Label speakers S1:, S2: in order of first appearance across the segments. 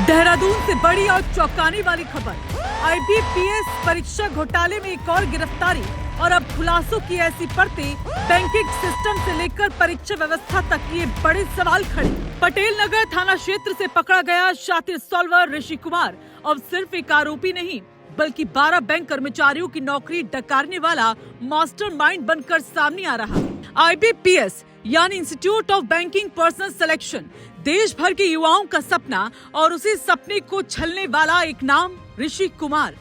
S1: देहरादून से बड़ी और चौंकाने वाली खबर। IBPS परीक्षा घोटाले में एक और गिरफ्तारी और अब खुलासों की ऐसी परतें, बैंकिंग सिस्टम से लेकर परीक्षा व्यवस्था तक ये बड़े सवाल खड़े। पटेल नगर थाना क्षेत्र से पकड़ा गया शातिर सॉल्वर ऋषि कुमार अब सिर्फ एक आरोपी नहीं बल्कि 12 बैंक कर्मचारियों की नौकरी डकारने वाला मास्टरमाइंड बनकर सामने आ रहा है। IBPS यानी institute of banking personal selection देश भर के युवाओं का सपना और उसी सपने को छलने वाला एक नाम ऋषि कुमार।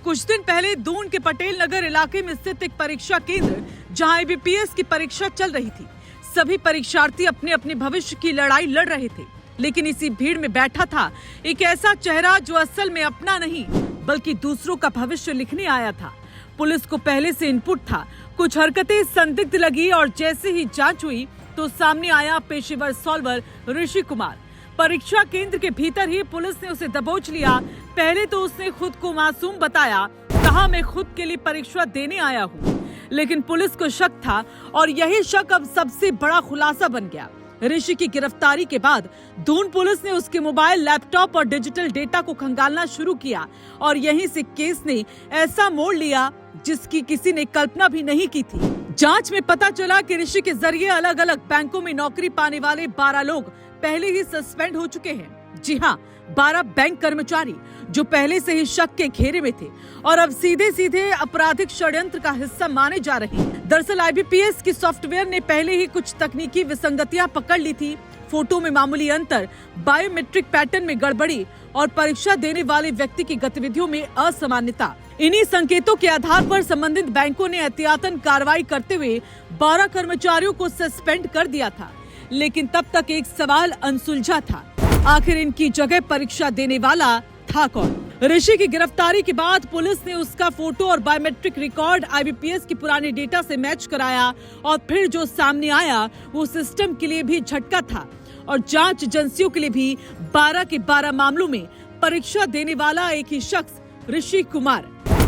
S1: कुछ दिन पहले दून के पटेल नगर इलाके में स्थित एक परीक्षा केंद्र जहां IBPS की परीक्षा चल रही थी। सभी परीक्षार्थी अपने अपने भविष्य की लड़ाई लड़ रहे थे, लेकिन इसी भीड़ में बैठा था एक ऐसा चेहरा जो असल में अपना नहीं बल्कि दूसरों का भविष्य लिखने आया था। पुलिस को पहले से इनपुट था, कुछ हरकतें संदिग्ध लगी और जैसे ही जांच हुई तो सामने आया पेशेवर सॉल्वर ऋषि कुमार। परीक्षा केंद्र के भीतर ही पुलिस ने उसे दबोच लिया। पहले तो उसने खुद को मासूम बताया, कहा मैं खुद के लिए परीक्षा देने आया हूँ, लेकिन पुलिस को शक था और यही शक अब सबसे बड़ा खुलासा बन गया। ऋषि की गिरफ्तारी के बाद दून पुलिस ने उसके मोबाइल, लैपटॉप और डिजिटल डेटा को खंगालना शुरू किया और यहीं से केस ने ऐसा मोड़ लिया जिसकी किसी ने कल्पना भी नहीं की थी। जांच में पता चला कि ऋषि के जरिए अलग अलग बैंकों में नौकरी पाने वाले 12 लोग पहले ही सस्पेंड हो चुके हैं। जी हाँ, 12 बैंक कर्मचारी जो पहले से ही शक के घेरे में थे और अब सीधे सीधे आपराधिक षड्यंत्र का हिस्सा माने जा रहे हैं। दरअसल IBPS की सॉफ्टवेयर ने पहले ही कुछ तकनीकी विसंगतियां पकड़ ली थी। फोटो में मामूली अंतर, बायोमेट्रिक पैटर्न में गड़बड़ी और परीक्षा देने वाले व्यक्ति की गतिविधियों में असामान्यता। इन्हीं संकेतों के आधार पर संबंधित बैंकों ने एहतियातन कार्रवाई करते हुए 12 कर्मचारियों को सस्पेंड कर दिया था। लेकिन तब तक एक सवाल अनसुलझा था, आखिर इनकी जगह परीक्षा देने वाला था कौन? ऋषि की गिरफ्तारी के बाद पुलिस ने उसका फोटो और बायोमेट्रिक रिकॉर्ड IBPS की पुराने डेटा से मैच कराया और फिर जो सामने आया वो सिस्टम के लिए भी झटका था और जांच एजेंसियों के लिए भी। 12 के 12 मामलों में परीक्षा देने वाला एक ही शख्स ऋषि कुमार,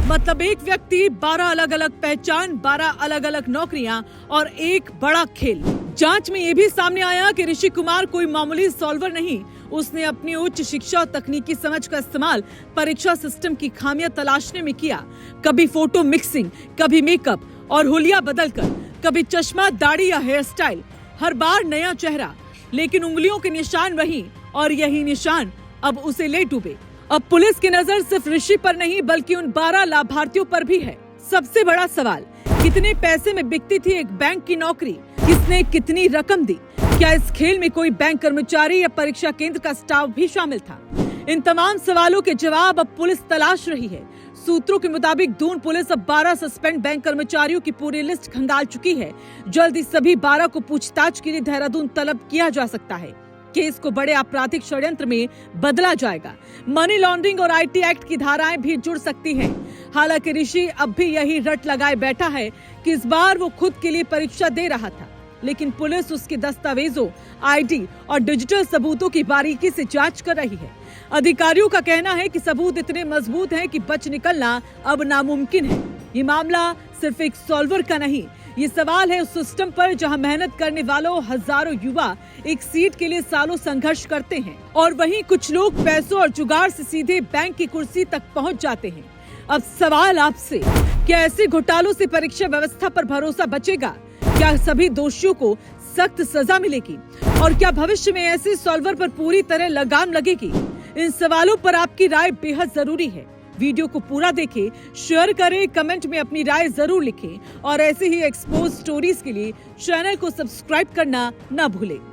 S1: मतलब एक व्यक्ति, 12 अलग अलग पहचान, 12 अलग अलग नौकरियां और एक बड़ा खेल। जांच में ये भी सामने आया कि ऋषि कुमार कोई मामूली सॉल्वर नहीं, उसने अपनी उच्च शिक्षा और तकनीकी समझ का इस्तेमाल परीक्षा सिस्टम की खामियां तलाशने में किया। कभी फोटो मिक्सिंग, कभी मेकअप और हुलिया बदलकर, कभी चश्मा, दाढ़ी या हेयर स्टाइल, हर बार नया चेहरा, लेकिन उंगलियों के निशान वही और यही निशान अब उसे ले डूबे। अब पुलिस की नजर सिर्फ ऋषि पर नहीं बल्कि उन 12 लाभार्थियों पर भी है। सबसे बड़ा सवाल, कितने पैसे में बिकती थी एक बैंक की नौकरी? किसने कितनी रकम दी? क्या इस खेल में कोई बैंक कर्मचारी या परीक्षा केंद्र का स्टाफ भी शामिल था? इन तमाम सवालों के जवाब अब पुलिस तलाश रही है। सूत्रों के मुताबिक दून पुलिस अब 12 सस्पेंड बैंक कर्मचारियों की पूरी लिस्ट खंगाल चुकी है। जल्द ही सभी 12 को पूछताछ के लिए देहरादून तलब किया जा सकता है। केस को बड़े आपराधिक षड्यंत्र में बदला जाएगा। मनी लॉन्ड्रिंग और IT एक्ट की धाराएं भी जुड़ सकती हैं। हालांकि ऋषि अब भी यही रट लगाए बैठा है कि इस बार वो खुद के लिए परीक्षा दे रहा था, लेकिन पुलिस उसके दस्तावेजों, ID और डिजिटल सबूतों की बारीकी से जांच कर रही है। अधिकारियों का कहना है कि सबूत इतने मजबूत हैं कि बच निकलना अब नामुमकिन है। ये मामला सिर्फ एक सॉल्वर का नहीं, ये सवाल है उस सिस्टम पर जहां मेहनत करने वालों हजारों युवा एक सीट के लिए सालों संघर्ष करते हैं और वहीं कुछ लोग पैसों और जुगाड़ से सीधे बैंक की कुर्सी तक पहुंच जाते हैं। अब सवाल आपसे, क्या ऐसे घोटालों से परीक्षा व्यवस्था पर भरोसा बचेगा? क्या सभी दोषियों को सख्त सजा मिलेगी और क्या भविष्य में ऐसे सॉल्वर पर पूरी तरह लगाम लगेगी? इन सवालों पर आपकी राय बेहद जरूरी है। वीडियो को पूरा देखें, शेयर करें, कमेंट में अपनी राय जरूर लिखें और ऐसे ही एक्सपोज स्टोरीज के लिए चैनल को सब्सक्राइब करना न भूलें।